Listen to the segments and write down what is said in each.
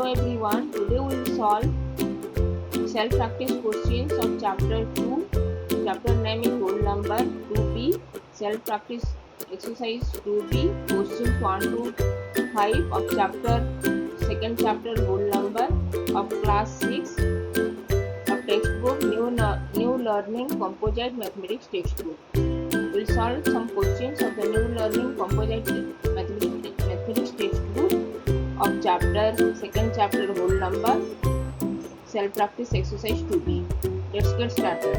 Hello everyone, today we will solve self-practice questions of chapter 2. Chapter name is whole number 2b. Self-practice exercise 2b. Questions 1 to 5 of second chapter whole number of class 6 of textbook New Learning Composite Mathematics textbook. We will solve some questions of the New Learning Composite Mathematics textbook of second chapter whole number, self practice exercise 2b. Let's get started.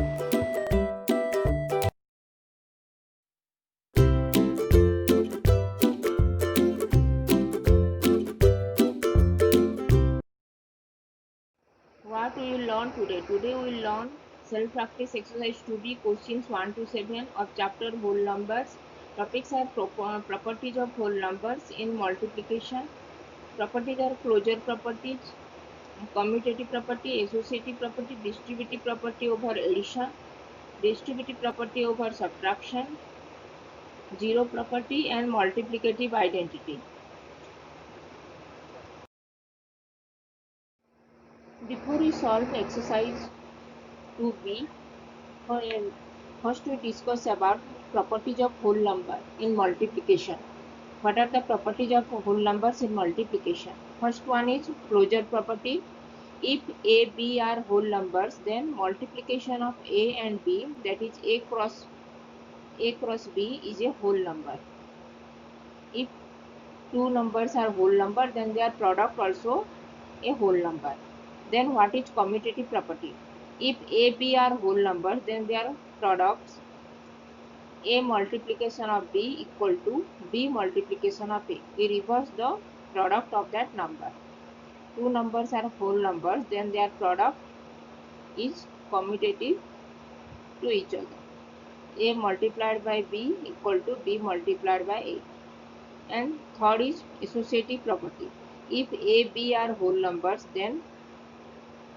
What we will learn today? Today we will learn self practice exercise 2b, questions 1 to 7 of chapter whole numbers. Topics are properties of whole numbers in multiplication. Properties are closure properties, commutative property, associative property, distributive property over addition, distributive property over subtraction, zero property, and multiplicative identity. Before we solve exercise 2b, first we discuss about properties of whole number in multiplication. What are the properties of whole numbers in multiplication? First one is closure property. If a, b are whole numbers, then multiplication of a and b, that is a cross b, is a whole number. If two numbers are whole number, then their product also a whole number. Then what is commutative property? If a, b are whole numbers, then their products a multiplication of b equal to b multiplication of a. We reverse the product of that number. Two numbers are whole numbers, then their product is commutative to each other. A multiplied by b equal to b multiplied by a. And third is associative property. If a, b are whole numbers, then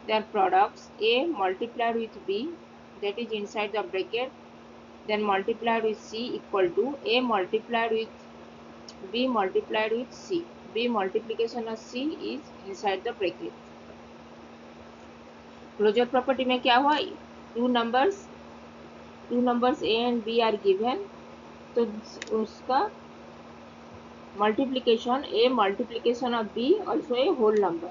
their products a multiplied with b, that is inside the bracket, then multiplied with c equal to a multiplied with b multiplied with c. B multiplication of c is inside the bracket. Closure property में क्या हुआ? Two numbers a and b are given, तो उसका multiplication a multiplication of b also a whole number.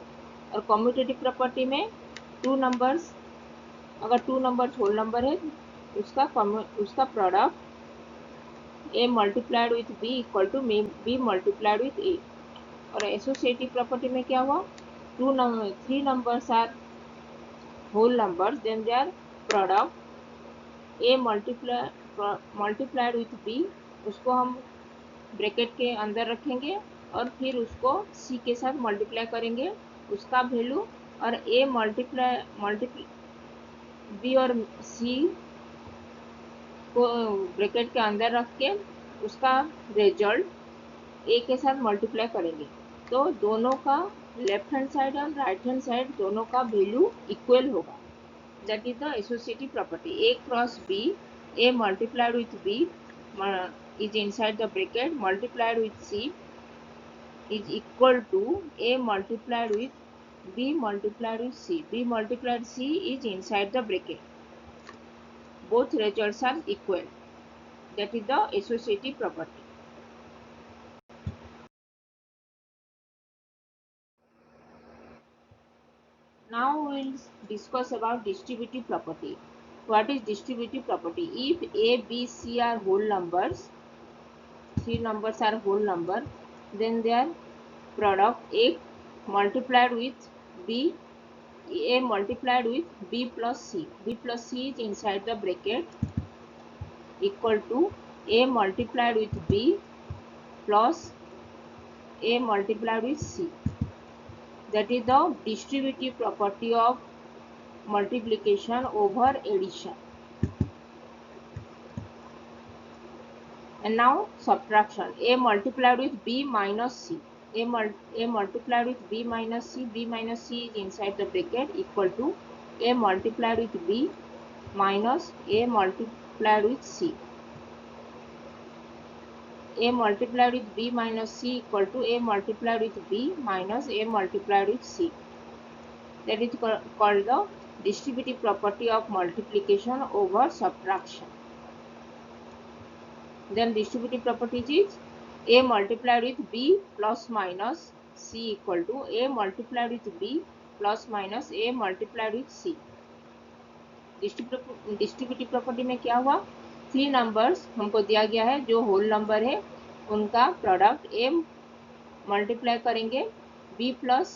और commutative property में अगर two numbers whole number है, उसका product a multiplied with b equal to b multiplied with a. और associative property में क्या हुआ? Three numbers are whole numbers, then their product a multiplied with b, उसको हम ब्रैकेट के अंदर रखेंगे और फिर उसको c के साथ मल्टीप्लाई करेंगे, उसका वैल्यू, और a b और c को ब्रैकेट के अंदर रख के उसका रिजल्ट a के साथ मल्टीप्लाई करेंगे, तो दोनों का लेफ्ट हैंड साइड और राइट हैंड साइड दोनों का वैल्यू इक्वल होगा. That is the associative property. a cross b, a multiplied with b is inside the bracket, multiplied with c is equal to a multiplied with b multiplied with c. b multiplied c is inside the bracket. Both results are equal. That is the associative property. Now we will discuss about distributive property. What is distributive property? If a, b, c are whole numbers, three numbers are whole number, then their product a multiplied with b, a multiplied with b plus c. b plus c is inside the bracket equal to a multiplied with b plus a multiplied with c. That is the distributive property of multiplication over addition. And now subtraction. A multiplied with b minus c. A multiplied with b minus c. b minus c is inside the bracket equal to a multiplied with b minus a multiplied with c. A multiplied with B minus C equal to A multiplied with B minus A multiplied with C. That is called the distributive property of multiplication over subtraction. Then distributive property is A multiplied with B plus minus C equal to A multiplied with B plus minus A multiplied with C. Distributive property में क्या हुआ, 3 numbers हमको दिया गया है जो whole number है उनका प्रोडक्ट ए मल्टीप्लाई करेंगे बी प्लस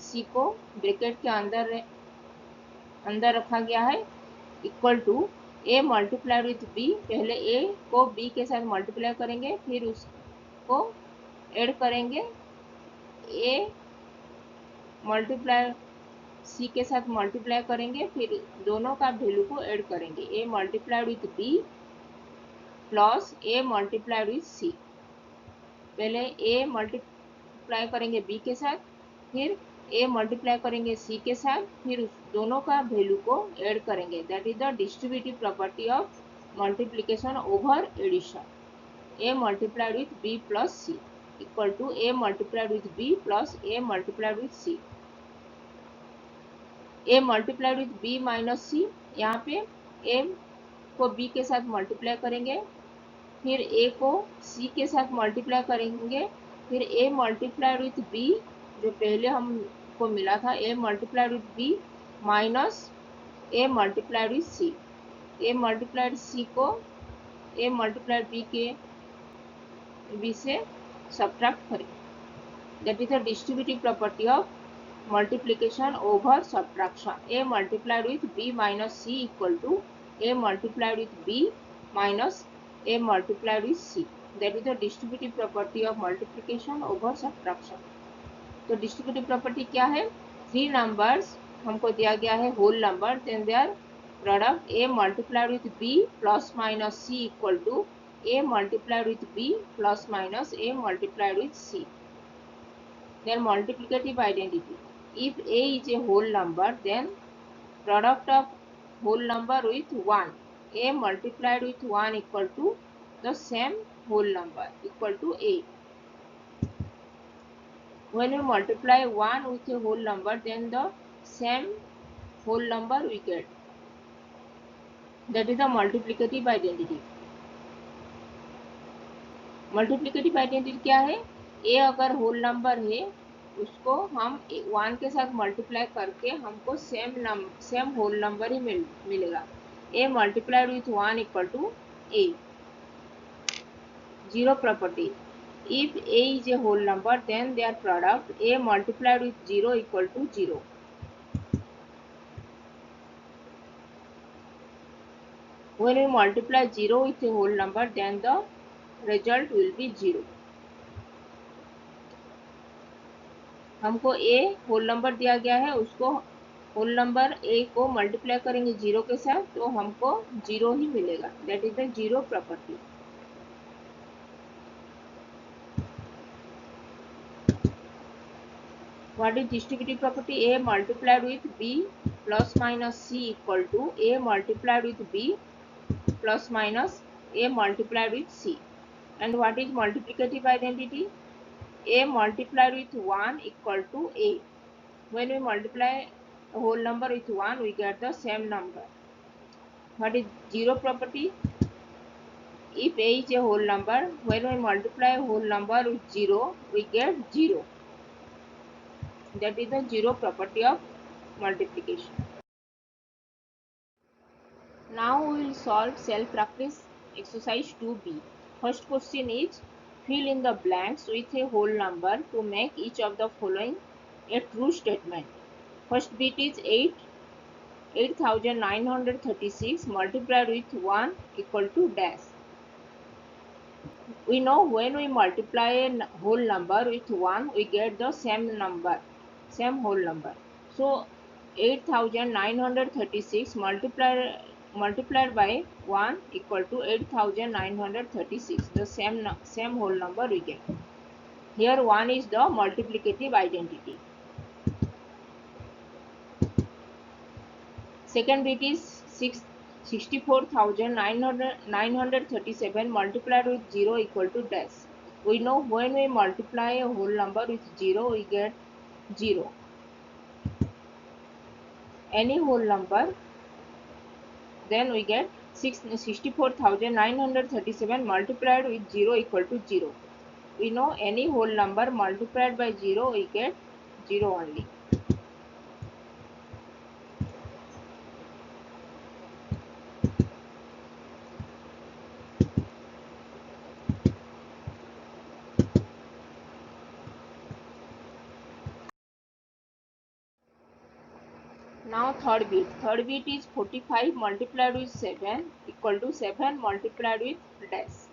सी को ब्रैकेट के अंदर रखा गया है equal to a multiply with b, पहले ए को बी के साथ मल्टीप्लाई करेंगे फिर उसको ऐड करेंगे ए मल्टीप्लाई सी के साथ मल्टीप्लाई करेंगे फिर दोनों का वैल्यू को ऐड करेंगे A multiplied with B plus A multiplied with C. पहले ए मल्टीप्लाई करेंगे बी के साथ फिर ए मल्टीप्लाई करेंगे सी के साथ फिर उस दोनों का वैल्यू को ऐड करेंगे। That is the distributive property of multiplication over addition. A multiplied with B plus C equal to A multiplied with B plus A multiplied with C. A multiplied with B minus C, यहाँ पे ए को B के साथ multiply करेंगे फिर ए को सी के साथ मल्टीप्लाई करेंगे फिर ए मल्टीप्लाइड विथ बी जो पहले हमको मिला था A multiplied with B minus A multiplied with C. A multiplied C को ए मल्टीप्लाइड बी से सब्ट्रैक्ट करें। That is the distributive property of multiplication over subtraction. A multiplied with b minus c equal to a multiplied with b minus a multiplied with c. That is the distributive property of multiplication over subtraction. तो distributive property क्या है, 3 numbers हमको दिया गया है whole number, then their product a multiplied with b plus minus c equal to a multiplied with b plus minus a multiplied with c. Then multiplicative identity. If a is a whole number, then product of whole number with 1, a multiplied with 1 equal to the same whole number equal to a. When we multiply 1 with a whole number, then the same whole number we get. That is the multiplicative identity. Multiplicative identity क्या है, a अगर whole number है उसको हम 1 के साथ multiply करके हमको सेम होल नंबर ही मिलेगा। A multiplied with 1 equal to A. Zero property, if A is a whole number then their product A multiplied with 0 equal to 0। When we multiply 0 with a whole number then the result will be 0। हमको ए whole number दिया गया है, उसको whole number A को multiply करेंगे 0 के साथ तो हमको 0 ही मिलेगा। That is the zero property. What is distributive property, a multiplied with B plus minus c equal to A multiplied with B plus minus A multiplied with c. And what is multiplicative identity, a multiplied with 1 equal to a. When we multiply a whole number with 1 we get the same number. What is zero property, if a is a whole number when we multiply a whole number with 0 we get 0. That is the zero property of multiplication. Now we will solve self practice exercise 2b. First question is, fill in the blanks with a whole number to make each of the following a true statement. First bit is 8,936 multiplied with 1 equal to dash. We know when we multiply a whole number with 1 we get the same number, same whole number. So 8,936 multiplied by 1 equal to 8,936, the same whole number we get. Here 1 is the multiplicative identity. Second bit is 64,937 multiplied with 0 equal to dash. We know when we multiply a whole number with 0, we get 0. Any whole number, then we get 64,937 multiplied with 0 equal to 0. We know any whole number multiplied by 0, we get 0 only. Now third bit. Third bit is 45 multiplied with 7 equal to 7 multiplied with dash.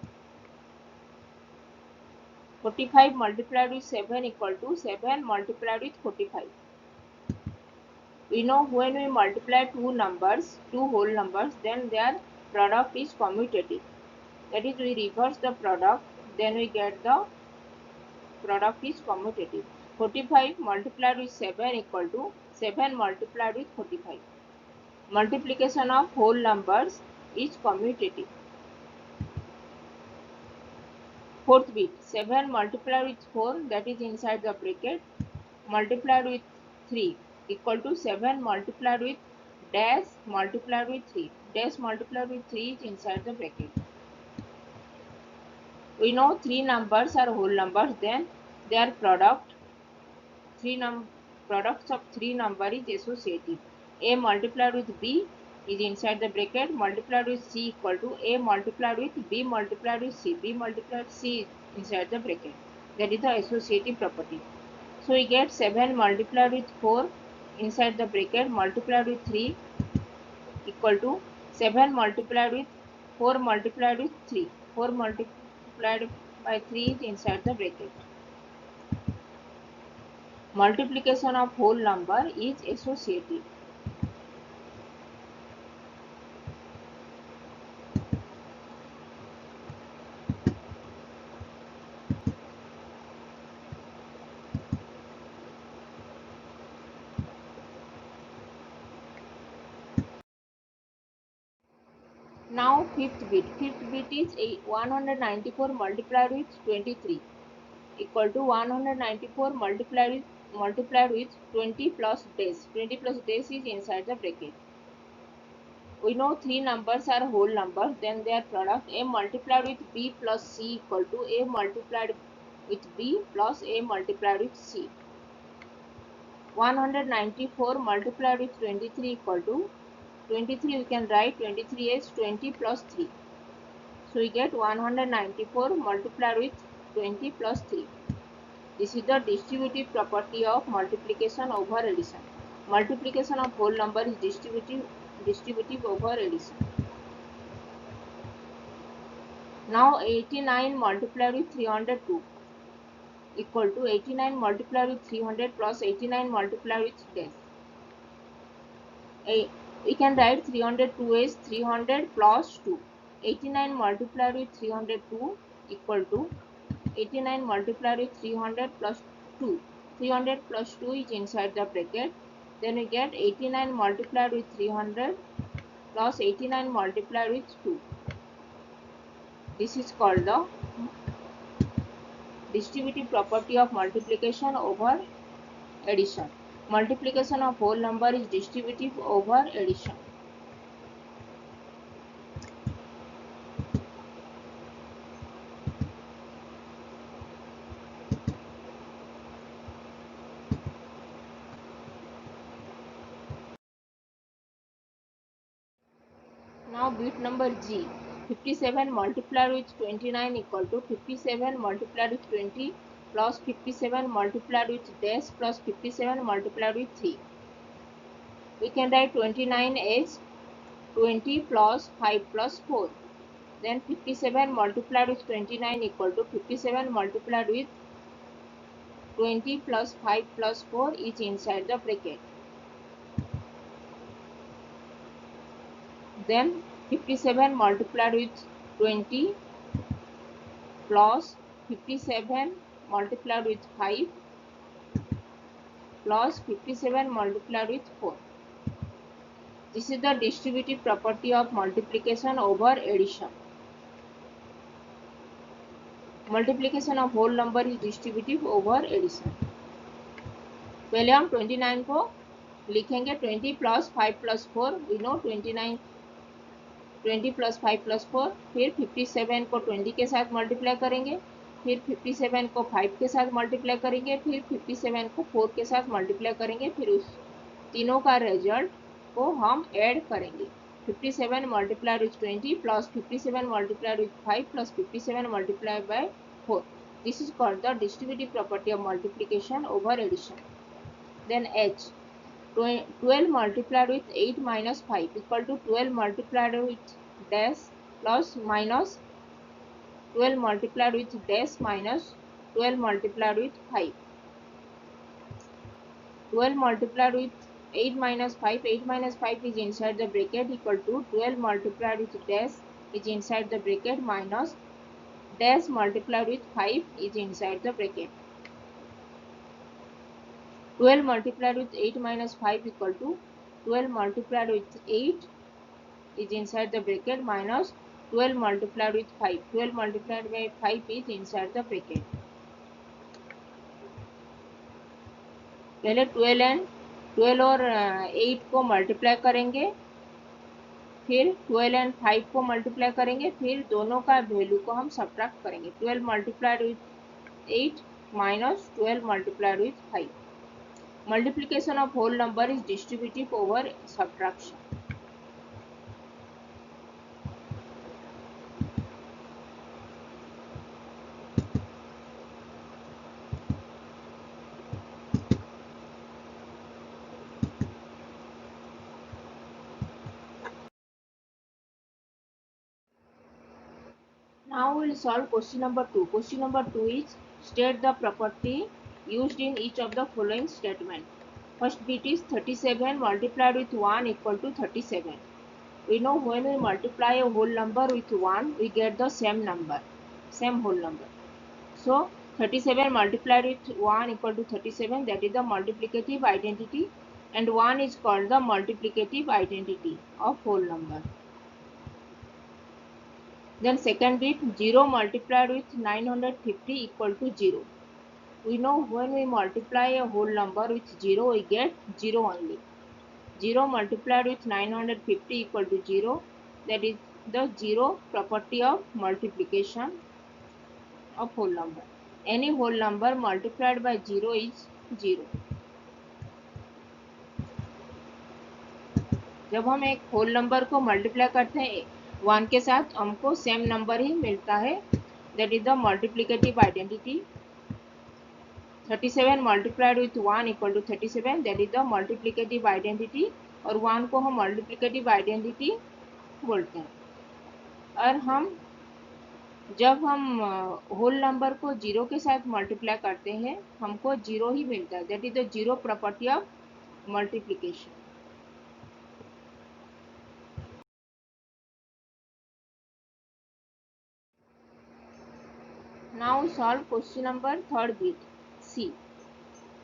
45 multiplied with 7 equal to 7 multiplied with 45. We know when we multiply two whole numbers, then their product is commutative. That is, we reverse the product, then we get the product is commutative. 45 multiplied with 7 equal to 7 multiplied with 45. Multiplication of whole numbers is commutative. Fourth bit, 7 multiplied with 4, that is inside the bracket, multiplied with 3 equal to 7 multiplied with dash multiplied with 3. Dash multiplied with 3 is inside the bracket. We know three numbers are whole numbers, then their products of three number is associative. A multiplied with B is inside the bracket, multiplied with C equal to A multiplied with B multiplied with C. B multiplied with C is inside the bracket. That is the associative property. So we get 7 multiplied with 4 inside the bracket multiplied with 3 equal to 7 multiplied with 4 multiplied with 3. 4 multiplied by 3 is inside the bracket. Multiplication of whole number is associative. Now fifth bit. Fifth bit is 194 multiplied with 23 equal to 194 multiplied with 20 plus dash. 20 plus dash is inside the bracket. We know three numbers are whole numbers, then their product A multiplied with B plus C equal to A multiplied with B plus A multiplied with C. 194 multiplied with 23 equal to 23, we can write 23 as 20 plus 3. So we get 194 multiplied with 20 plus 3. This is the distributive property of multiplication over addition. Multiplication of whole number is distributive over addition. Now 89 multiplied with 302 equal to 89 multiplied with 300 plus 89 multiplied with dash. We can write 302 as 300 plus 2. 89 multiplied with 302 equal to 89 multiplied with 300 plus 2. 300 plus 2 is inside the bracket. Then we get 89 multiplied with 300 plus 89 multiplied with 2. This is called the distributive property of multiplication over addition. Multiplication of whole number is distributive over addition. Now bit number G. 57 multiplied with 29 equal to 57 multiplied with 20 plus 57 multiplied with dash plus 57 multiplied with 3. We can write 29 as 20 plus 5 plus 4. Then 57 multiplied with 29 equal to 57 multiplied with 20 plus 5 plus 4 is inside the bracket. Then 57 multiplied with 20 plus 57 multiplied with 5 plus 57 multiplied with 4. This is the distributive property of multiplication over addition. Multiplication of whole number is distributive over addition. पहले हम 29 को लिखेंगे 20 plus 5 plus 4, we know 29 20 plus 5 plus 4, फिर 57 को 20 के साथ multiply करेंगे, फिर 57 को 5 के साथ मल्टीप्लाई करेंगे, फिर 57 को 4 के साथ मल्टीप्लाई करेंगे, फिर उस तीनों का रिजल्ट को हम ऐड करेंगे। 57 multiplied with 20 plus 57 multiplied with 5 plus 57 multiplied by 4. This is called the distributive property of multiplication over addition. Then H. 12 multiplied with 8 minus 5 equal to 12 multiplied with dash plus minus 12 multiplied with dash minus 12 multiplied with 5. 12 multiplied with 8 minus 5, 8 minus 5 is inside the bracket equal to 12 multiplied with dash is inside the bracket minus dash multiplied with 5 is inside the bracket. 12 multiplied with 8 minus 5 equal to 12 multiplied with 8 is inside the bracket minus 12 multiplied with 5. 12 multiplied by 5 is inside the bracket. पहले 12 और 8 को multiply करेंगे, फिर 12 and 5 को multiply करेंगे, फिर दोनों का वैल्यू को हम सब्ट्रैक्ट करेंगे। 12 multiplied with 8 minus 12 multiplied with 5. Multiplication of whole number is distributive over subtraction. Now we will solve question number 2. Question number 2 is state the property used in each of the following statement. First bit is 37 multiplied with 1 equal to 37. We know when we multiply a whole number with 1, we get the same number, same whole number. So 37 multiplied with 1 equal to 37, that is the multiplicative identity, and 1 is called the multiplicative identity of whole number. Then second bit, 0 multiplied with 950 equal to 0. We know when we multiply a whole number with 0, we get 0 only. 0 multiplied with 950 equal to 0, that is the 0 property of multiplication of whole number. Any whole number multiplied by 0 is 0. जब हम एक whole number को multiply करते हैं 1 के साथ, हमको same number ही मिलता है, that is the multiplicative identity. 37 multiplied with 1 equal to 37, that is the multiplicative identity, और 1 को हम मल्टीप्लिकेटिव आइडेंटिटी बोलते हैं. और जब हम होल नंबर को 0 के साथ मल्टीप्लाई करते हैं, हमको 0 ही मिलता है, that is the 0 property of multiplication. Now solve question number third bit. C.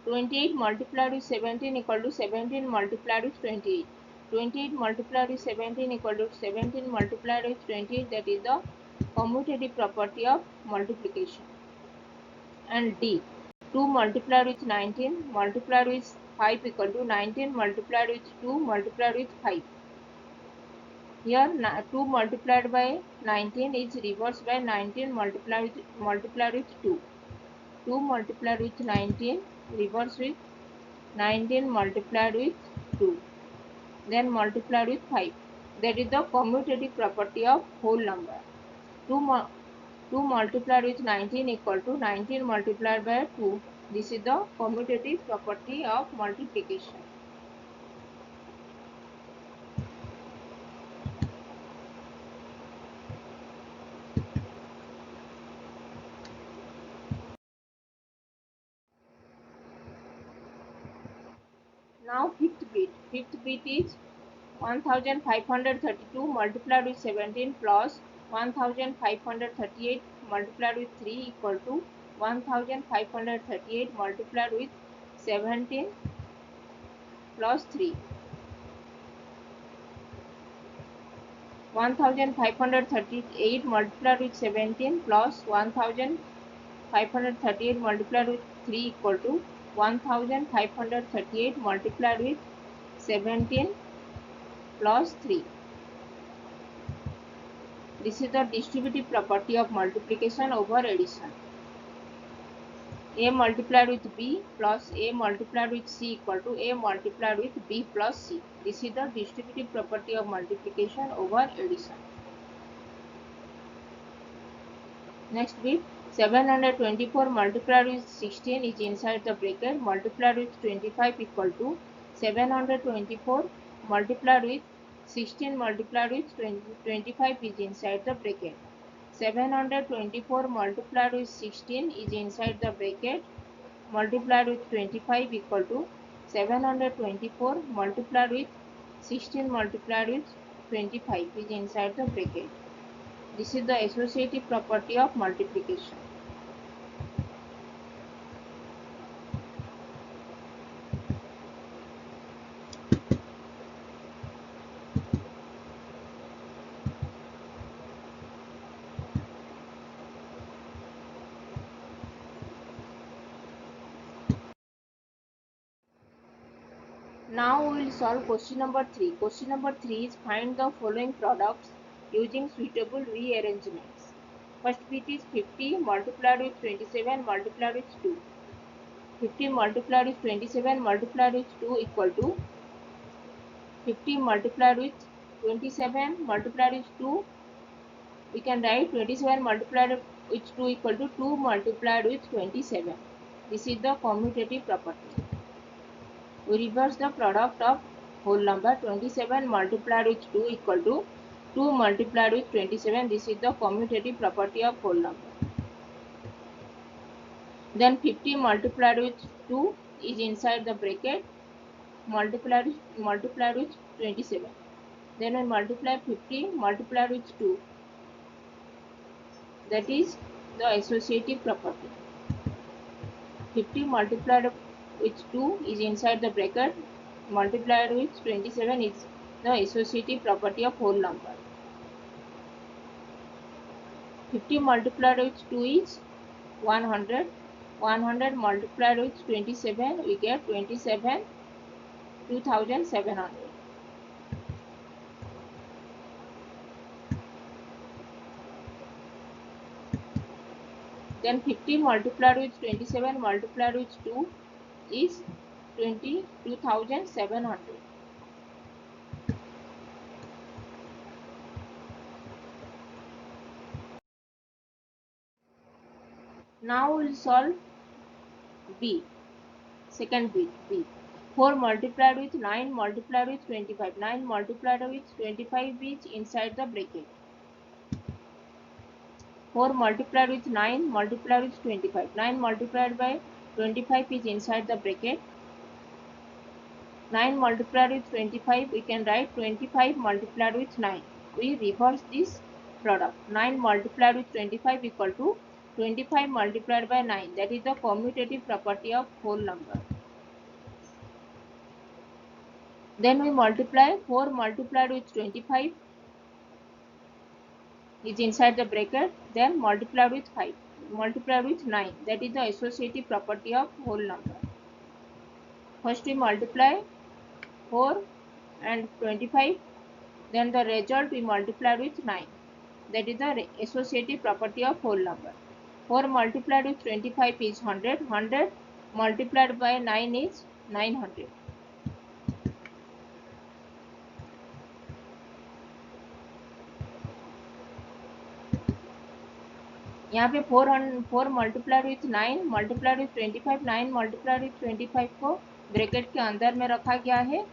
28 multiplied with 17 equal to 17 multiplied with 28. 28 multiplied with 17 equal to 17 multiplied with 28, that is the commutative property of multiplication. And D. 2 multiplied with 19 multiplied with 5 equal to 19 multiplied with 2 multiplied with 5. Here 2 multiplied by 19 is reversed by 19 multiplied with 2. 2 multiplied with 19 reverse with 19 multiplied with 2. Then multiplied with 5. That is the commutative property of whole number. 2 multiplied with 19 equal to 19 multiplied by 2. This is the commutative property of multiplication. Now fifth bit. Fifth bit is 1532 multiplied with 17 plus 1538 multiplied with 3 equal to 1538 multiplied with 17 plus 3. 1538 multiplied with 17 plus 1538 multiplied with 3 equal to 1538 multiplied with 17 plus 3. This is the distributive property of multiplication over addition. A multiplied with B plus A multiplied with C equal to A multiplied with B plus C. This is the distributive property of multiplication over addition. Next bit, 724 multiplied with 16 is inside the bracket, multiplied with 25 equal to 724 multiplied with 16 multiplied with 25 is inside the bracket. 724 multiplied with 16 is inside the bracket, multiplied with 25 equal to 724 multiplied with 16 multiplied with 25 is inside the bracket. This is the associative property of multiplication. Now we will solve question number 3. Question number 3 is find the following products using suitable rearrangements. First bit is 50 multiplied with 27 multiplied with 2. 50 multiplied with 27 multiplied with 2 equal to 50 multiplied with 27 multiplied with 2. We can write 27 multiplied with 2 equal to 2 multiplied with 27. This is the commutative property. We reverse the product of whole number. 27 multiplied with 2 equal to 2 multiplied with 27. This is the commutative property of whole number. Then 50 multiplied with 2 is inside the bracket, multiplied with 27. Then we multiply 50 multiplied with 2. That is the associative property. 50 multiplied with 2 is inside the bracket, multiplied with 27 is the associative property of whole number. 50 multiplied with 2 is 100. 100 multiplied with 27, we get 2700. Then 50 multiplied with 27 multiplied with 2 is 22,700. Now we will solve B. Second bit B. 4 multiplied with 9 multiplied with 25. 9 multiplied with 25 is inside the bracket. 4 multiplied with 9 multiplied with 25. 9 multiplied by 25 is inside the bracket. 9 multiplied with 25, we can write 25 multiplied with 9. We reverse this product. 9 multiplied with 25 equal to 25 multiplied by 9. That is the commutative property of whole number. Then we multiply 4 multiplied with 25 is inside the bracket. Then multiplied with 5. Multiplied with 9. That is the associative property of whole number. First we multiply 4 and 25. Then the result we multiply with 9. That is the associative property of whole number. 4 multiplied with 25 is 100. 100 multiplied by 9 is 900. यहाँ पे 4 multiplied with 9 multiplied with 25, 9 multiplied with 25 को bracket के अंदर में रखा गया है.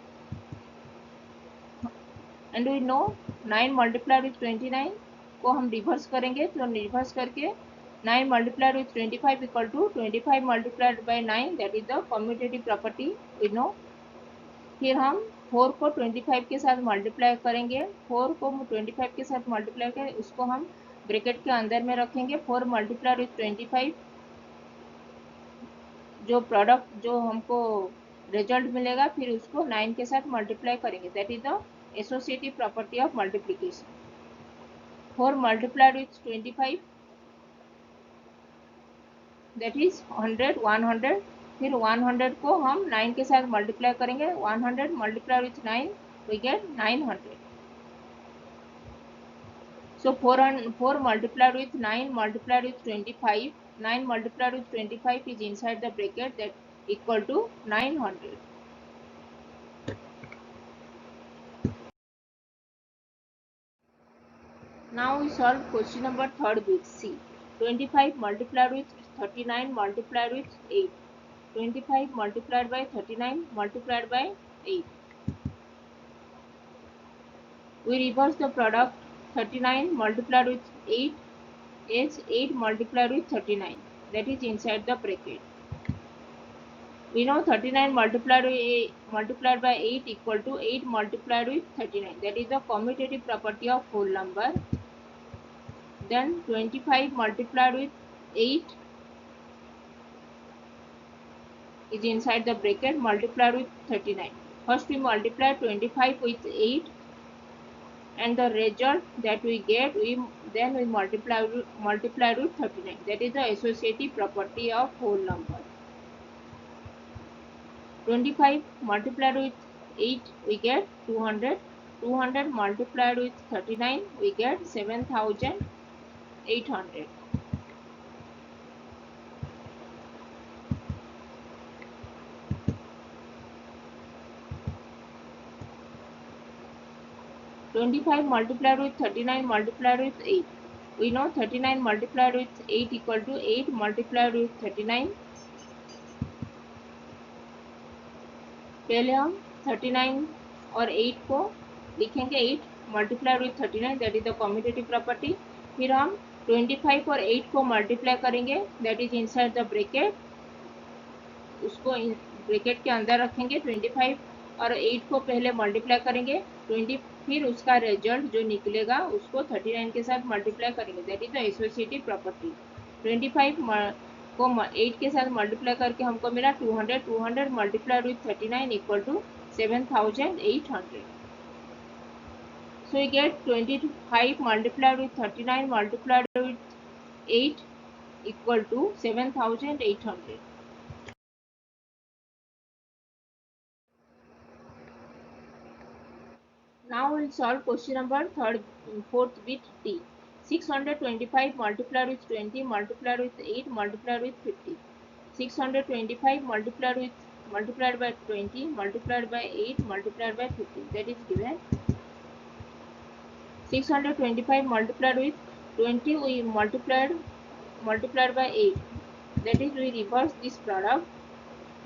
And we know 9 multiplied with 29 को हम रिवर्स करेंगे, तो रिवर्स करके 9 multiplied with 25 equal to 25 multiplied by 9, that is the commutative property we know. फिर हम 4 को 25 के साथ मल्टीप्लाई करेंगे, 4 को 25 के साथ मल्टीप्लाई करें, उसको हम ब्रैकेट के अंदर में रखेंगे. 4 मल्टीप्लाइड विथ 25, जो प्रोडक्ट जो हमको रिजल्ट मिलेगा फिर उसको 9 के साथ मल्टीप्लाई करेंगे. That is the associative property of multiplication. 4 multiplied with 25, that is 100, 100. फिर 100 को हम 9 के साथ मल्टीप्लाई करेंगे. 100 multiplied with 9, we get 900. So 4 multiplied with 9 multiplied with 25. 9 multiplied with 25 is inside the bracket, that equal to 900. Now we solve question number 3rd bit C. 25 multiplied with 39 multiplied with 8. 25 multiplied by 39 multiplied by 8. We reverse the product. 39 multiplied with 8 is 8 multiplied with 39. That is inside the bracket. We know 39 multiplied by 8 equal to 8 multiplied with 39. That is the commutative property of whole number. Then 25 multiplied with 8 is inside the bracket, multiplied with 39. First we multiply 25 with 8, and the result that we get, then we multiply with 39. That is the associative property of whole number. 25 multiplied with 8, we get 200. 200 multiplied with 39, we get 7,800. Twenty-five multiplied with 39 multiplied with 8. We know 39 multiplied with 8 equal to 8 multiplied with 39. पहले हम 39 और 8 को लिखेंगे. 8 multiply with 39, that is the commutative property. फिर हम 25 और 8 को multiply करेंगे, that is inside the bracket. उसको ब्रैकेट के अंदर रखेंगे. 25 और 8 को पहले मल्टीप्लाई करेंगे 20, फिर उसका रिजल्ट जो निकलेगा उसको 39 के साथ मल्टीप्लाई करेंगे, that is the associative property. 25 को 8 के साथ मल्टीप्लाई करके हमको मिला 200. 200 multiplied with 39 equal to 7,800. So we get 25 multiplied with 39 multiplied with 8 equal to 7,800. Now we'll solve question number 4th bit D. 625 multiplied with 20 multiplied with 8 multiplied with 50. 625 multiplied by 20 multiplied by 8 multiplied by 50. That is given. 625 multiplied with 20, we multiplied by 8. That is, we reverse this product.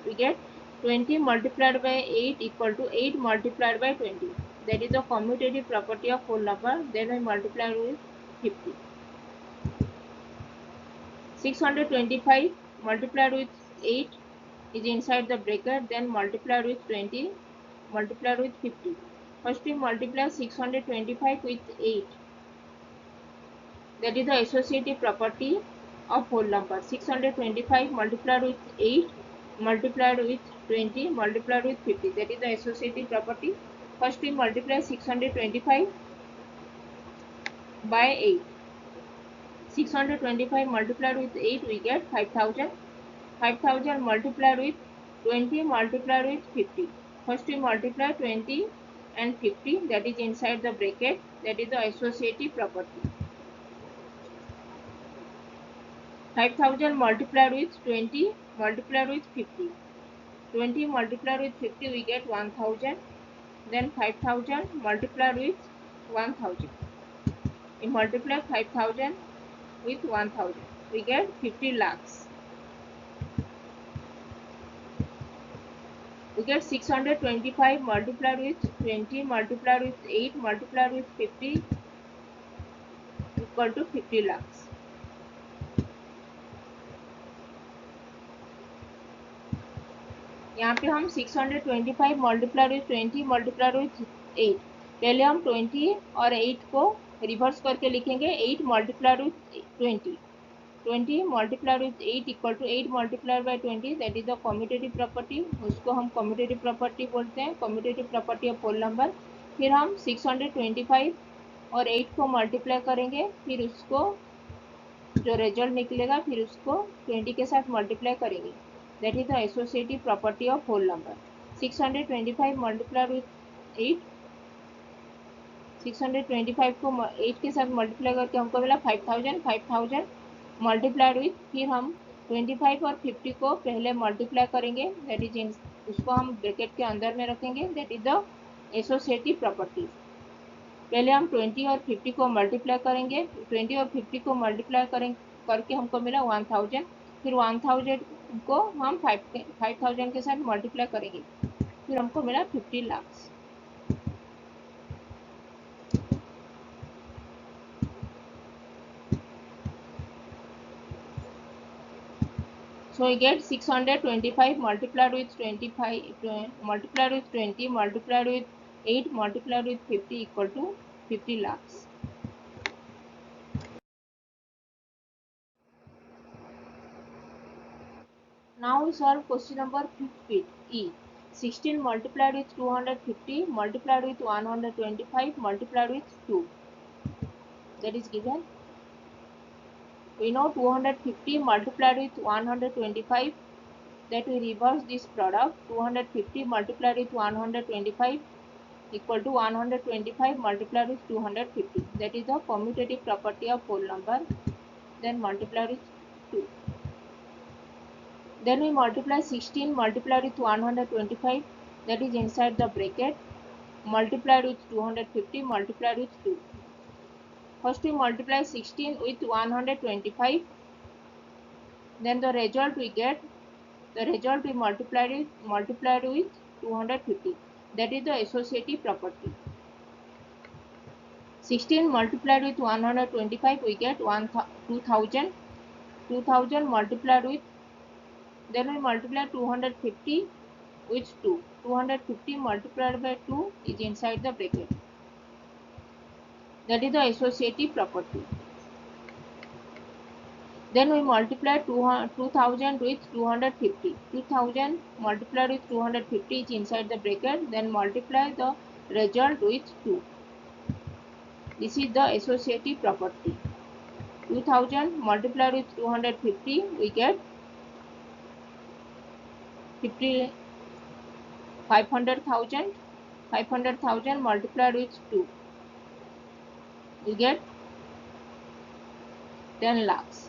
We get 20 multiplied by 8 equal to 8 multiplied by 20. That is the commutative property of whole number. Then we multiply with 50. 625 multiplied with 8 is inside the bracket. Then multiplied with 20 multiplied with 50. First we multiply 625 with 8. That is the associative property of whole number. 625 multiplied with 8 multiplied with 20 multiplied with 50. That is the associative property. First we multiply 625 by 8. 625 multiplied with 8, we get 5,000. 5,000 multiplied with 20 multiplied with 50. First we multiply 20 and 50, that is inside the bracket. That is the associative property. 5,000 multiplied with 20 multiplied with 50. 20 multiplied with 50, we get 1,000. Then 5,000 multiplied with 1,000. We multiply 5,000 with 1,000. We get 50 lakhs. We get 625 multiplied with 20 multiplied with 8 multiplied with 50 equal to 50 lakhs. यहाँ पे हम 625 multiplied with 20 multiplied with 8. पहले हम 20 और 8 को reverse करके लिखेंगे. 8 multiplied with 20. 20 multiplied with 8 equal to 8 multiplied by 20. That is the commutative property. उसको हम commutative property बोलते हैं, commutative property of whole number. फिर हम 625 और 8 को मल्टीप्लाई करेंगे, फिर उसको जो रिजल्ट निकलेगा फिर उसको 20 के साथ मल्टीप्लाई करेंगे। That is the associative property of whole number. 625 multiplied with 8, 625 को 8 के साथ मल्टीप्लाई करके हमको मिला 5000। 5000 मल्टीप्लाइड विथ, फिर हम 25 और 50 को पहले मल्टीप्लाई करेंगे, दैट इज इन, उसको हम ब्रैकेट के अंदर में रखेंगे। That is the associative property. पहले हम 20 और 50 को मल्टीप्लाई करेंगे, 20 और 50 को मल्टीप्लाई करें करके हमको मिला 1000। फिर 1000 को हम 5000 के साथ मल्टीप्लाई करेंगे, फिर हमको मिला 50 lakh. So we get 625 multiplied with 25 multiplied with 20 multiplied with 8 multiplied with 50 equal to 50 lakhs. Now we solve question number 50 E. 16 multiplied with 250 multiplied with 125 multiplied with 2. That is given. We know 250 multiplied with 125, that we reverse this product. 250 multiplied with 125 equal to 125 multiplied with 250. That is the commutative property of whole number. Then multiply with 2. Then we multiply 16 multiplied with 125, that is inside the bracket, multiplied with 250 multiplied with 2. First we multiply 16 with 125, then the result we get, the result we multiplied with 250. That is the associative property. 16 multiplied with 125 we get 2000. 2000 multiplied with, then we multiply 250 with 2. 250 multiplied by 2 is inside the bracket. That is the associative property. Then we multiply 2000 with 250. 2000 multiplied with 250 is inside the bracket. Then multiply the result with 2. This is the associative property. 2000 multiplied with 250 we get 500,000. 500,000 multiplied with 2 we get 10 lakhs.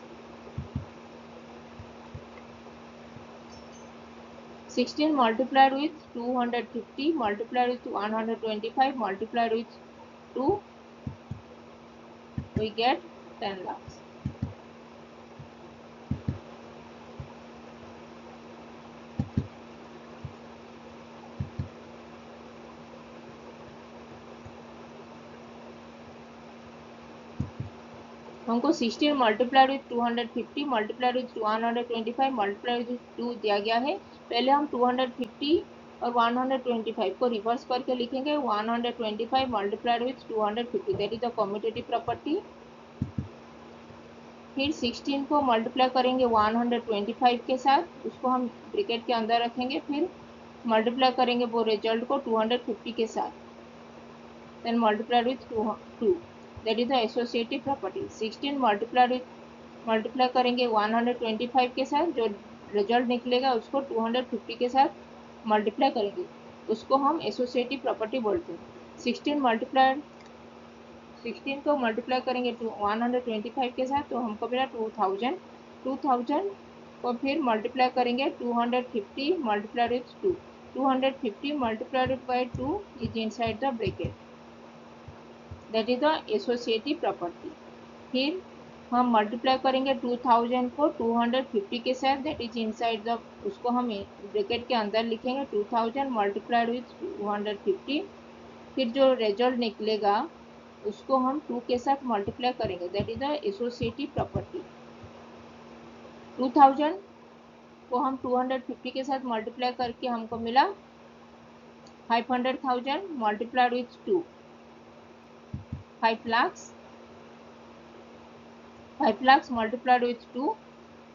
16 multiplied with 250 multiplied with 125 multiplied with 2 we get 10 lakhs. हमको 16 multiplied with 250 multiplied with 125 multiplied with 2 दिया गया है। पहले हम 250 और 125 को reverse करके लिखेंगे। 125 multiplied with 250, that is the commutative property. फिर 16 को मल्टीप्लाई करेंगे 125 के साथ, उसको हम ब्रैकेट के अंदर रखेंगे, फिर मल्टीप्लाई करेंगे वो रिजल्ट को 250 के साथ, then multiplied with 2, that is the associative property. 16 multiply करेंगे 125 के साथ, जो रिजल्ट निकलेगा उसको 250 के साथ मल्टीप्लाई करेंगे, उसको हम एसोसिएटिव प्रॉपर्टी बोलते हैं। 16 को मल्टीप्लाई करेंगे 125 के साथ, तो हमको मिला 2000। 2000 को फिर मल्टीप्लाई करेंगे 250 multiplied with 2। 250 multiplied by 2 is inside the bracket, that is the associative property. फिर हम मल्टीप्लाई करेंगे 2000 को 250 के साथ, दैट इज इनसाइड द, उसको हम ब्रैकेट के अंदर लिखेंगे 2000 मल्टीप्लाइड विथ 250। फिर जो रिजल्ट निकलेगा उसको हम 2 के साथ मल्टीप्लाई करेंगे, that is the associative property. 2000 को हम 250 के साथ मल्टीप्लाई करके हमको मिला 500,000 multiplied with 2, 5 lakhs। 5 lakhs multiplied with 2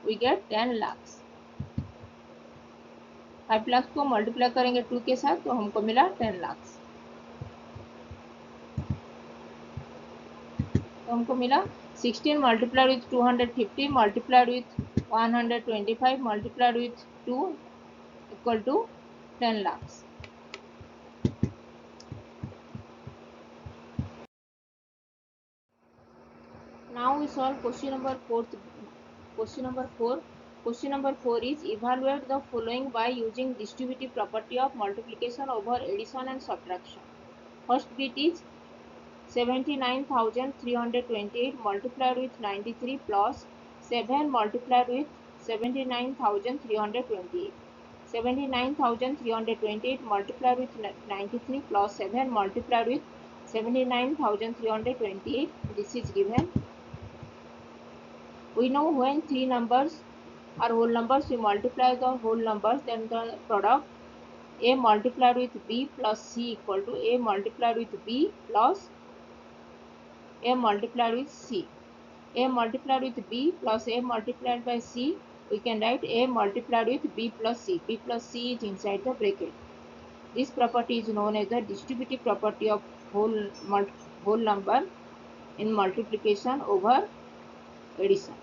we get 10 lakhs। 5 lakhs को मल्टीप्लाई करेंगे 2 के साथ, तो हमको मिला 10 lakhs। तो हमको मिला 16 multiplied with 250 multiplied with 125 multiplied with 2 equal to 10 lakhs. Now we solve question number 4. Question number 4. Question number 4 is evaluate the following by using distributive property of multiplication over addition and subtraction. First bit is 79,328 multiplied with 93 plus 7 multiplied with 79,328. 79,328 multiplied with 93 plus 7 multiplied with 79,328. This is given. We know when three numbers are whole numbers, we multiply the whole numbers, then the product a multiplied with b plus c equal to a multiplied with b plus a multiplied with c. A multiplied with b plus a multiplied by c, we can write a multiplied with b plus c. B plus c is inside the bracket. This property is known as the distributive property of whole number in multiplication over addition.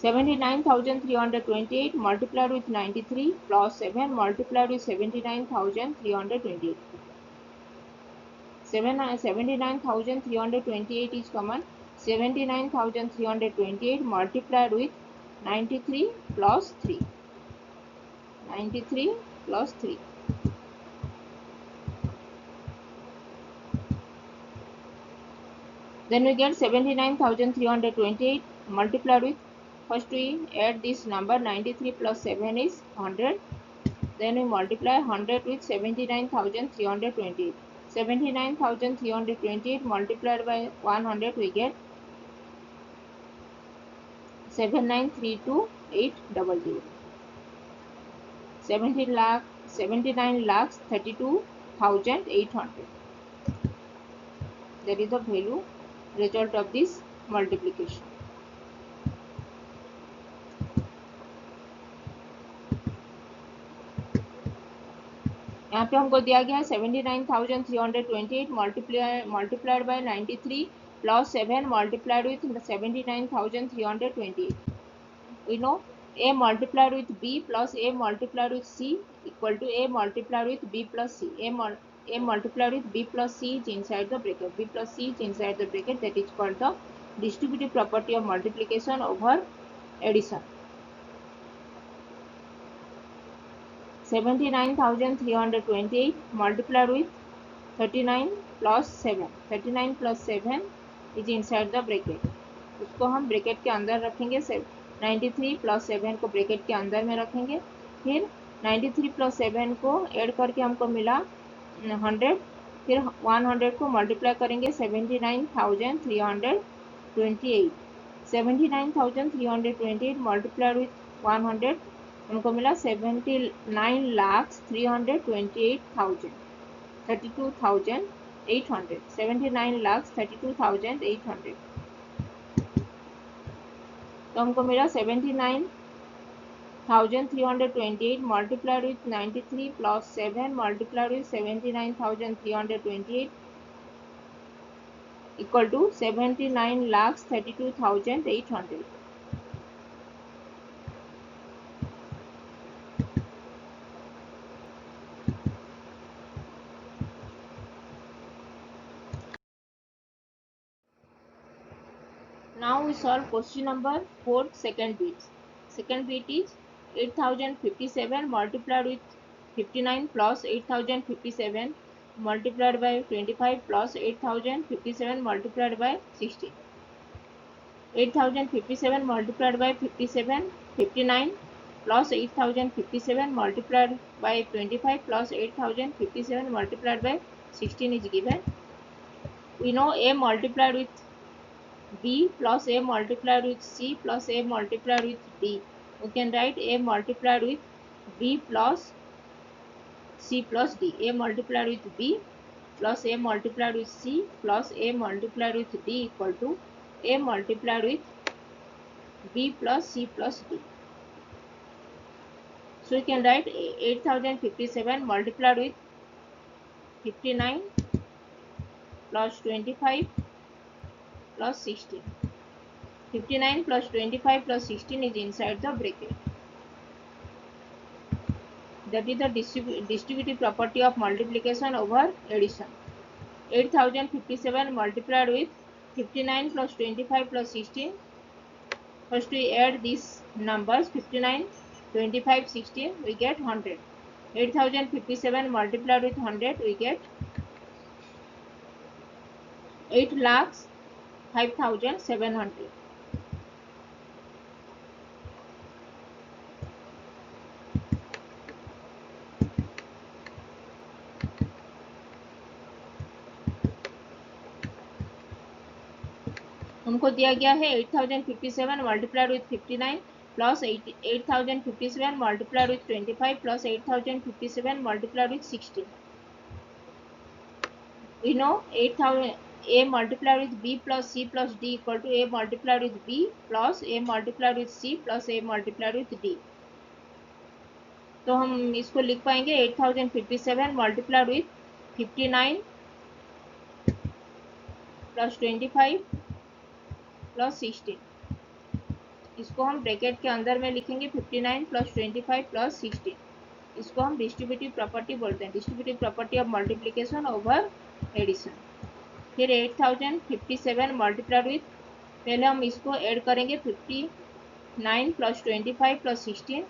79,328 multiplied with 93 plus 7 multiplied with 79,328. 79,328 is common. 79,328 multiplied with 93 plus 3. 93 plus 3. Then we get 79,328 multiplied with, first we add this number 93 plus 7 is 100. Then we multiply 100 with 79,328. 79,328 multiplied by 100, we get 7932800. 79 lakhs 32,800. That is the value result of this multiplication. यहाँ पे हमको दिया गया है 79,328 multiplied by 93 plus 7 multiplied with 79,328. We know a multiplied with b plus a multiplied with c equal to a multiplied with b plus c. A multiplied with b plus c is inside the bracket. B plus c is inside the bracket. That is called the distributive property of multiplication over addition. 79,328 multiplied with 39 plus 7. 39 plus 7 is inside the bracket. उसको हम bracket के अंदर रखेंगे. 93 plus 7 को bracket के अंदर में रखेंगे. फिर 93 प्लस 7 को ऐड करके हमको मिला 100. फिर 100 को मल्टीप्लाई करेंगे 79,328. 79,328 मल्टीप्लाइड विथ 100 हमको मिला 79,328,000. 32,800. 79,32,800. तो हमको मिला 79,328 multiplied with 93 plus 7 multiplied with 79,328 equal to 79,32,800. Now we solve question number 4, second bit. Second bit is 8,057 multiplied with 59 plus 8,057 multiplied by 25 plus 8,057 multiplied by 16. 8,057 multiplied by 59 plus 8,057 multiplied by 25 plus 8,057 multiplied by 16 is given. We know a multiplied with b plus a multiplied with c plus a multiplied with d. We can write a multiplied with b plus c plus d. A multiplied with b plus a multiplied with c plus a multiplied with d equal to a multiplied with b plus c plus d. So we can write 8,057 multiplied with 59 plus 25 plus 16. 59 plus 25 plus 16 is inside the bracket. That is the distributive property of multiplication over addition. 8057 multiplied with 59 plus 25 plus 16. First we add these numbers 59, 25, 16, we get 100. 8057 multiplied with 100, we get 8,05,700. हमको दिया गया है 8057 multiplied with 59 plus 8057 multiplied with 25 plus 8057 multiplied with 16. We know 8000 a multiplied with b plus c plus d equal to a multiplied with b plus a multiplied with c plus a multiplied with d. तो हम इसको लिख पाएंगे 8057 multiplied with 59 plus 25 plus 16. इसको हम bracket के अंदर में लिखेंगे 59 प्लस 25 प्लस 16. इसको हम डिस्ट्रीब्यूटिव प्रॉपर्टी बोलते हैं, distributive property of multiplication over addition. फिर 8057 मल्टीप्लाइड विथ, पहले हम इसको ऐड करेंगे 59 प्लस 25 प्लस 16.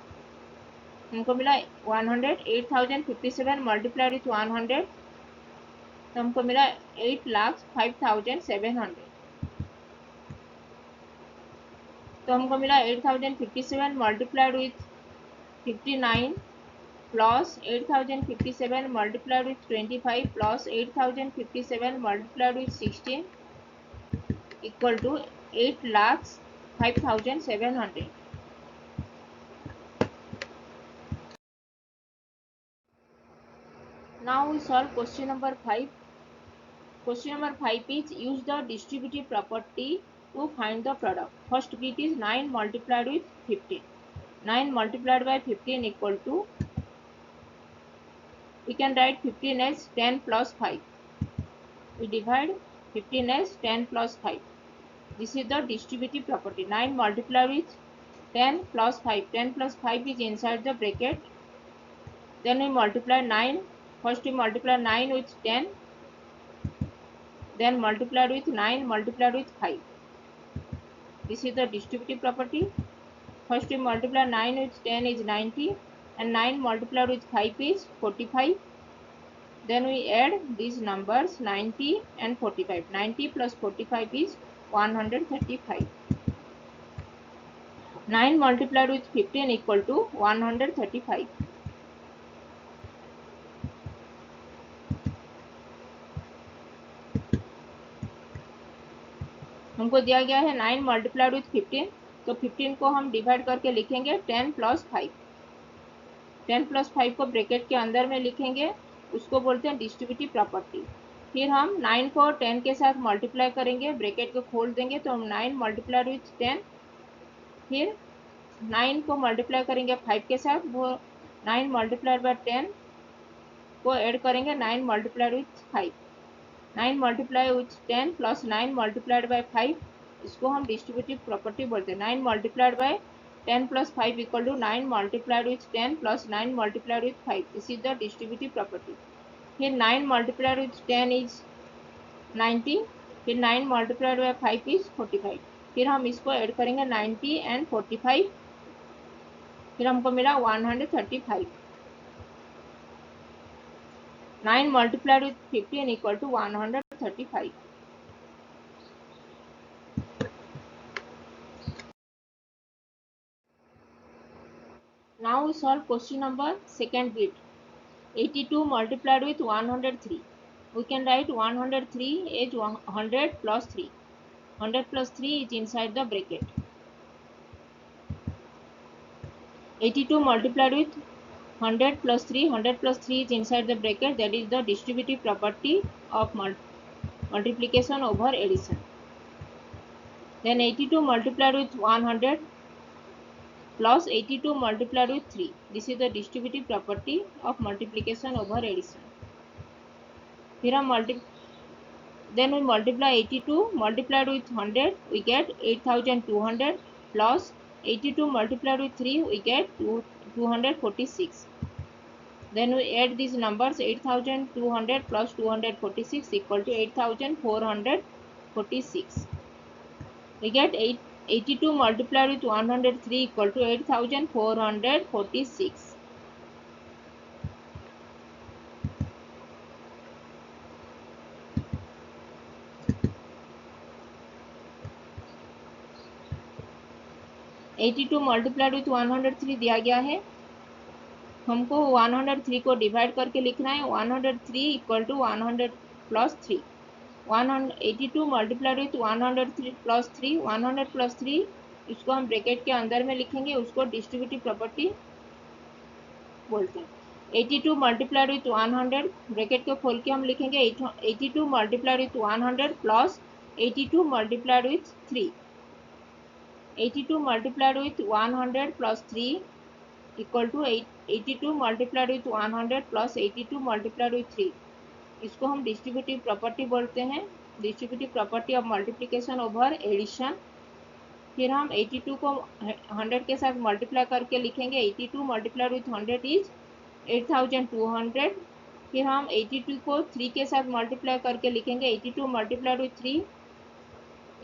हमको मिला 100. 8057 मल्टीप्लाइड विथ 100, तो हमको मिला 8,05,700. तो हमको मिला 8057 multiplied with 59 plus 8057 multiplied with 25 plus 8057 multiplied with 16 equal to 8,05,700. Now we solve question number 5. Question number 5 is use the distributive property to find the product. First bit is 9 multiplied with 15. 9 multiplied by 15 equal to, we can write 15 as 10 plus 5. We divide 15 as 10 plus 5. This is the distributive property. 9 multiplied with 10 plus 5. 10 plus 5 is inside the bracket. Then we multiply 9. First we multiply 9 with 10. Then multiplied with 9 multiplied with 5. This is the distributive property. First we multiply 9 with 10 is 90 and 9 multiplied with 5 is 45. Then we add these numbers 90 and 45. 90 plus 45 is 135. 9 multiplied with 15 equal to 135. हमको दिया गया है 9 multiplied with 15, तो 15 को हम divide करके लिखेंगे 10 plus 5. 10 plus 5 को ब्रैकेट के अंदर में लिखेंगे, उसको बोलते हैं डिस्ट्रीब्यूटिव प्रॉपर्टी. फिर हम 9 को 10 के साथ मल्टीप्लाई करेंगे, ब्रैकेट को खोल देंगे तो हम 9 मल्टीप्लाइड विथ 10. फिर 9 को मल्टीप्लाई करेंगे 5 के साथ, वो 9 मल्टीप्लाइड बाय 10 को ऐड करेंगे 9 multiplied with 5. 9 multiply with 10 plus 9 multiplied by 5, इसको हम डिस्ट्रीब्यूटिव प्रॉपर्टी बोलते हैं. 9 multiplied by 10 plus 5 equal to 9 multiplied with 10 plus 9 multiplied with 5. This is the distributive property. फिर 9 मल्टीप्लाइड विथ 10 इज 90. फिर 9 मल्टीप्लाइड बाय 5 इज 45. फिर हम इसको ऐड करेंगे 90 एंड 45, फिर हमको मिला 135. 9 multiplied with 15 equal to 135. Now we solve question number second bit. 82 multiplied with 103. We can write 103 as 100 plus 3. 100 plus 3 is inside the bracket. 82 multiplied with 100 plus 3. 100 plus 3 is inside the bracket. That is the distributive property of multiplication over addition. Then 82 multiplied with 100 plus 82 multiplied with 3. This is the distributive property of multiplication over addition. फिर हम Then we multiply 82 multiplied with 100, we get 8200 plus 82 multiplied with 3, we get 246. Then we add these numbers, 8200 plus 246 equal to 8446. We get 82 multiplied with 103 equal to 8446. 82 multiplied with 103 दिया गया है, हमको 103 को divide करके लिखना है. 103 equal to 100 plus 3. 182 multiplied with 103 plus 3. 100 plus 3 इसको हम ब्रैकेट के अंदर में लिखेंगे, उसको डिस्ट्रीब्यूटिव प्रॉपर्टी बोलते हैं. 82 मल्टीप्लाइड विथ 100 ब्रैकेट को खोल के हम लिखेंगे 82 multiplied with 100 plus 82 multiplied with 3. 82 multiplied with 100 plus 3 equal to 82 multiplied with 100 plus 82 multiplied with 3. इसको हम डिस्ट्रीब्यूटिव प्रॉपर्टी बोलते हैं, distributive property of multiplication over addition. फिर हम 82 को 100 के साथ मल्टीप्लाई करके लिखेंगे. 82 मल्टीप्लाइड विथ 100 इज 8200. फिर हम 82 को 3 के साथ मल्टीप्लाई करके लिखेंगे. 82 मल्टीप्लाइड विथ 3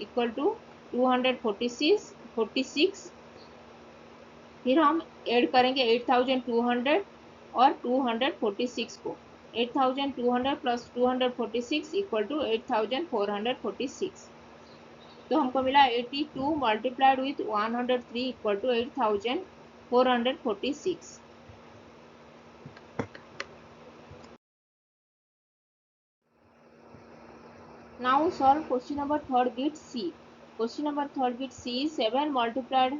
इक्वल टू 246. फिर हम ऐड करेंगे 8200 और 246 को. 8200 प्लस 246 इक्वल टू 8446. तो हमको मिला 82 multiplied with 103 equal to 8446. Now solve question number third bit C. Question number third bit C is 7 multiplied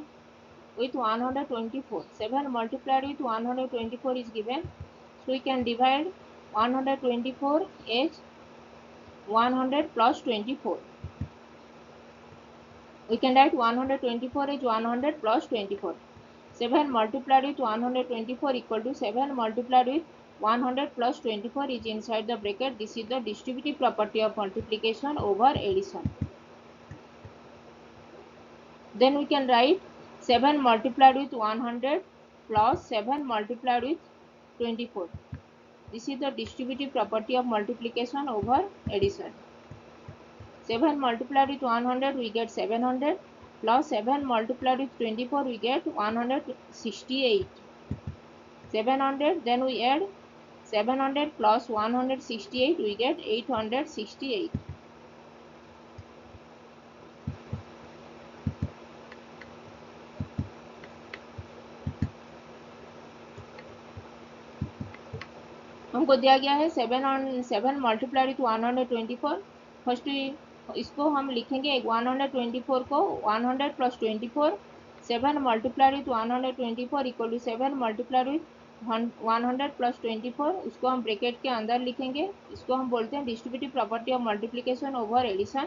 with 124. 7 multiplied with 124 is given. So we can divide 124 as 100 plus 24. We can write 124 as 100 plus 24. 7 multiplied with 124 equal to 7 multiplied with 100 plus 24 is inside the bracket. This is the distributive property of multiplication over addition. Then we can write 7 multiplied with 100 plus 7 multiplied with 24. This is the distributive property of multiplication over addition. 7 multiplied with 100 we get 700 plus 7 multiplied with 24 we get 168. 700, then we add 700 plus 168 we get 868. हमको दिया गया है 7 multiplied with 124. First इसको हम लिखेंगे 124 को 100 plus 24. 7 multiplied with 124 equal to 7 multiplied with 100 plus 24. उसको हम ब्रैकेट के अंदर लिखेंगे, इसको हम बोलते हैं distributive property of multiplication over addition.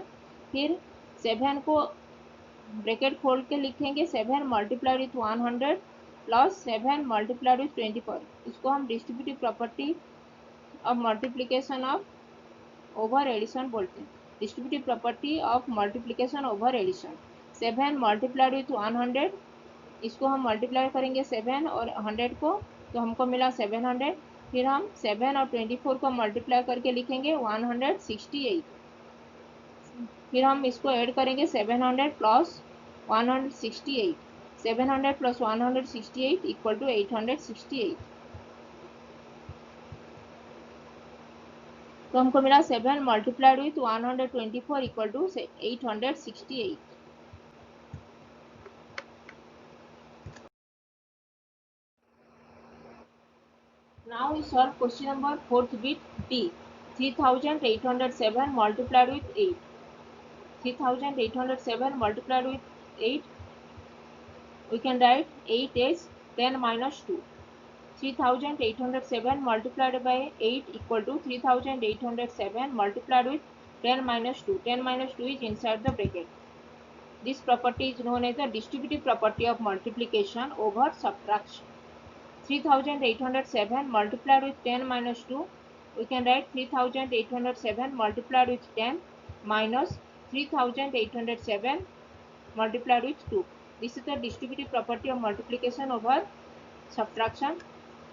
फिर 7 को ब्रैकेट खोल के लिखेंगे 7 multiplied with 100 plus 7 multiplied with 24. इसको हम distributive property of multiplication of over addition बोलते हैं, distributive property of multiplication over addition. 7 multiplied with 100, इसको हम मल्टीप्लाई करेंगे 7 और 100 को, तो हमको मिला 700. फिर हम 7 और 24 को मल्टीप्लाई करके लिखेंगे 168. फिर हम इसको ऐड करेंगे 700 प्लस 168. 700 plus 168 equal to 868. तो हमको मिला 7 multiplied with 124 equal to 868. Now we solve question number fourth bit D. 3807 multiplied with 8. 3807 multiplied with 8. We can write 8 as 10 minus 2. 3807 multiplied by 8 equal to 3807 multiplied with 10 minus 2. 10 minus 2 is inside the bracket. This property is known as the distributive property of multiplication over subtraction. 3807 multiplied with 10 minus 2. We can write 3807 multiplied with 10 minus 3807 multiplied with 2. This is the distributive property of multiplication over subtraction.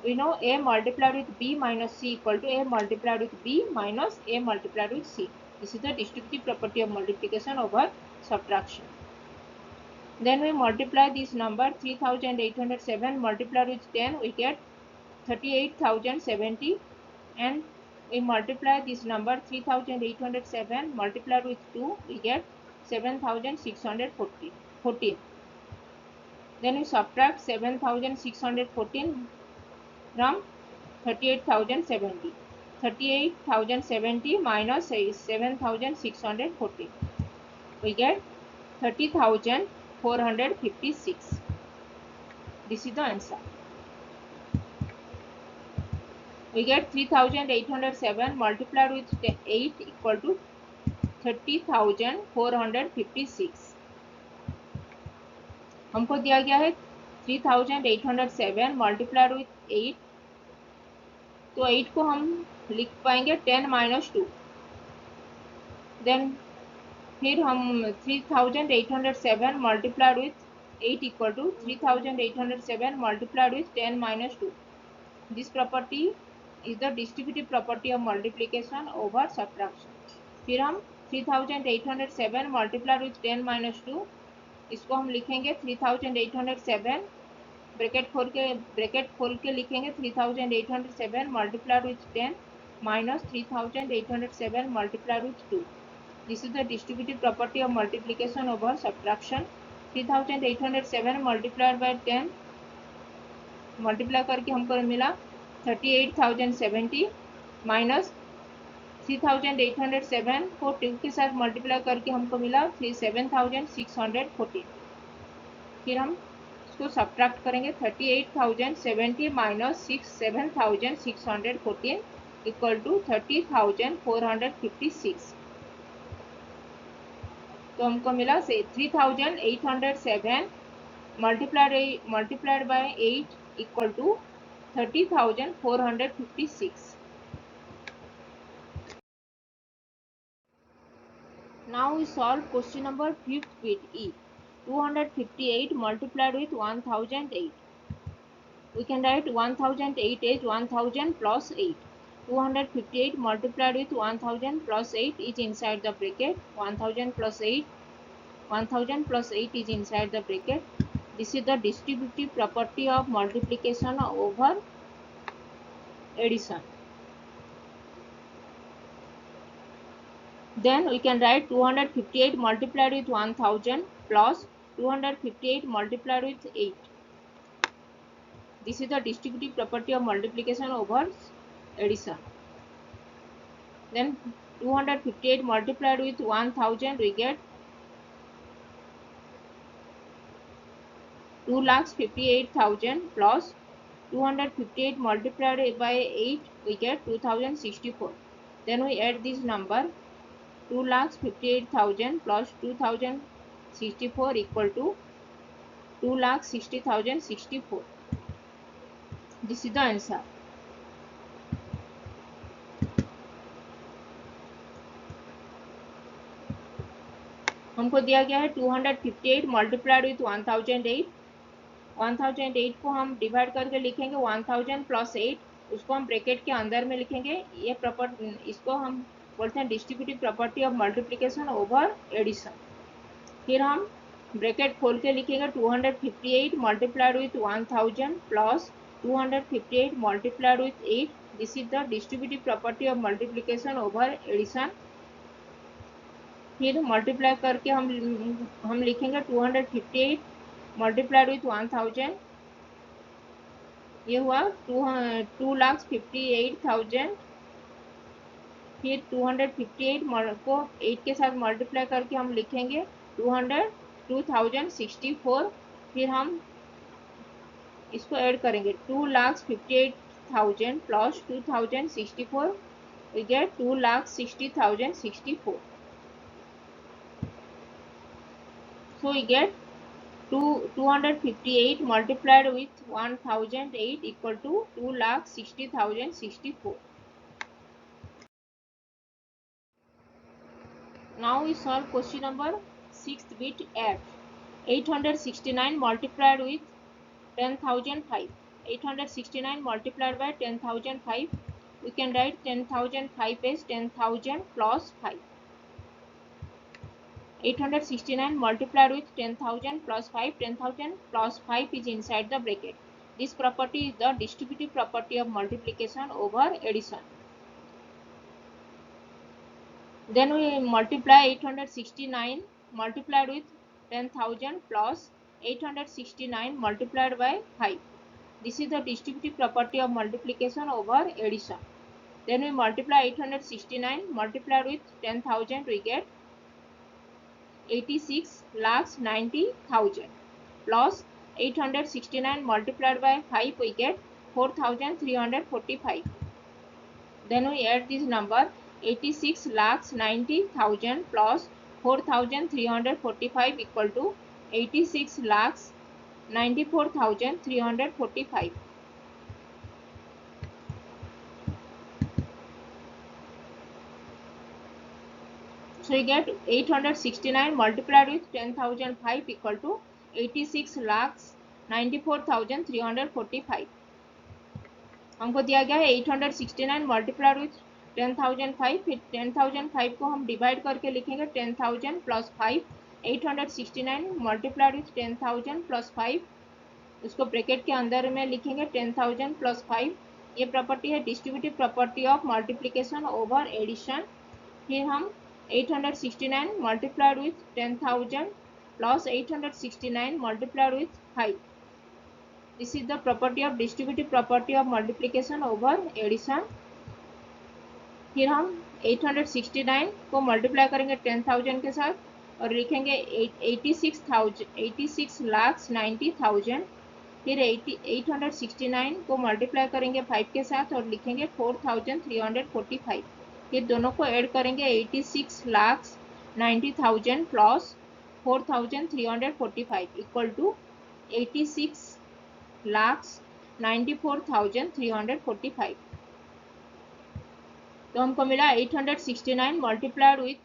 We know A multiplied with B minus C equal to A multiplied with B minus A multiplied with C. This is the distributive property of multiplication over subtraction. Then we multiply this number 3807 multiplied with 10, we get 38,070, and we multiply this number 3807 multiplied with 2, we get 7,614. Then we subtract 7,614 from 38,070. 38,070 minus 7,614. We get 30,456. This is the answer. We get 3,807 multiplied with 8 equal to 30,456. हमको दिया गया है 3,807 multiplied with 8, तो 8 को हम लिख पाएंगे 10 minus 2. Then फिर हम 3,807 multiplied with 8 equal to 3,807 multiplied with 10 minus 2. This property is the distributive property of multiplication over subtraction. फिर हम 3,807 मल्टीप्लाइड विथ 10 माइनस 2, इसको हम लिखेंगे 3,807 ब्रैकेट खोल के लिखेंगे 3,807 multiplied with 10 minus 3,807 multiplied with 2. This is the distributive property of multiplication over subtraction. 3,807 multiplied by 10 multiply करके हमको मिला 38,070 माइनस 3,807 को 2 के साथ मल्टीप्लाई करके हमको मिला 7,614. फिर हम इसको सब्ट्रैक्ट करेंगे 38,070 माइनस 7,614 इक्वल टू 30,456. तो हमको मिला 3,807 multiplied by 8 equal to 30,456. Now we solve question number 5th bit E. 258 multiplied with 1008. We can write 1008 as 1000 plus 8. 258 multiplied with 1000 plus 8 is inside the bracket. 1000 plus 8 is inside the bracket. This is the distributive property of multiplication over addition. Then we can write 258 multiplied with 1000 plus 258 multiplied with 8. This is the distributive property of multiplication over addition. Then 258 multiplied with 1000, we get 2,58,000 plus 258 multiplied by 8, we get 2,064. Then we add this number 2,58,000 plus 2,064 equal to 2,60,064. This is the answer. हमको दिया गया है 258 multiplied with 1008. 1008 को हम divide करके लिखेंगे 1000 plus 8, उसको हम ब्रैकेट के अंदर में लिखेंगे. ये प्रॉपर्टी, इसको हम बोलते हैं distributive property of multiplication over addition. फिर हम ब्रैकेट खोल के लिखेंगे 258 multiplied with 1000 plus 258 multiplied with 8. This is the distributive property of multiplication over addition. फिर मल्टीप्लाई करके हम लिखेंगे 258 मल्टीप्लाइड विथ 1000, ये हुआ 2,58,000. फिर 258 को 8 के साथ मल्टीप्लाई करके हम लिखेंगे 2,064. फिर हम इसको ऐड करेंगे 2,58,000 plus 2,064, we get 2,60,064. So we get 258 multiplied with 1008 equal to 2,60,064. Now we solve question number 6th bit F. 869 multiplied with 10,005. 869 multiplied by 10,005. We can write 10,005 as 10,000 plus 5. 869 multiplied with 10,000 plus 5. 10,000 plus 5 is inside the bracket. This property is the distributive property of multiplication over addition. Then we multiply 869 multiplied with 10,000 plus 869 multiplied by 5. This is the distributive property of multiplication over addition. Then we multiply 869 multiplied with 10,000, we get 86,90,000 plus 869 multiplied by 5, we get 4,345. Then we add this number 86,90,000 plus 4,345 equal to 86,94,345. So we get 869 multiplied with 10,005 equal to 86,94,345. हमको दिया गया है 869 multiplied with 10,005. फिर 10,005 को हम divide करके लिखेंगे 10,000 plus 5. 869 multiplied with 10,000 plus 5, उसको ब्रैकेट के अंदर में लिखेंगे 10,000 प्लस 5. ये प्रॉपर्टी है distributive property of multiplication over addition. फिर हम 869 multiplied with 10,000 plus 869 multiplied with 5. This is the property of distributive property of multiplication over addition. फिर हम 869 को मल्टीप्लाई करेंगे 10,000 के साथ और लिखेंगे 86,90,000. फिर 869 को मल्टीप्लाई करेंगे 5 के साथ और लिखेंगे 4,345. फिर दोनों को ऐड करेंगे 86,90,000 प्लस 4,345 इक्वल टू 86,94,345. तो हमको मिला 869 multiplied with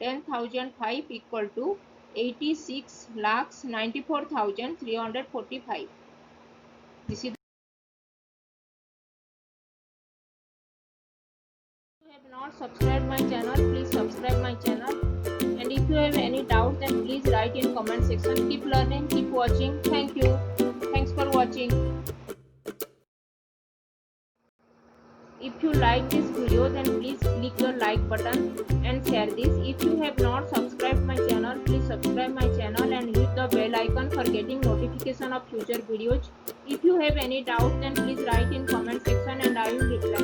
10,005 equal to 86,94,345. This is. Have not subscribed my channel, please subscribe my channel, and if you have any doubt then please write in comment section. Keep learning, keep watching. Thank you. Thanks for watching. If you like this video then please click the like button and share this. If you have not subscribed my channel, please subscribe my channel and hit the bell icon for getting notification of future videos. If you have any doubt then please write in comment section and I will reply.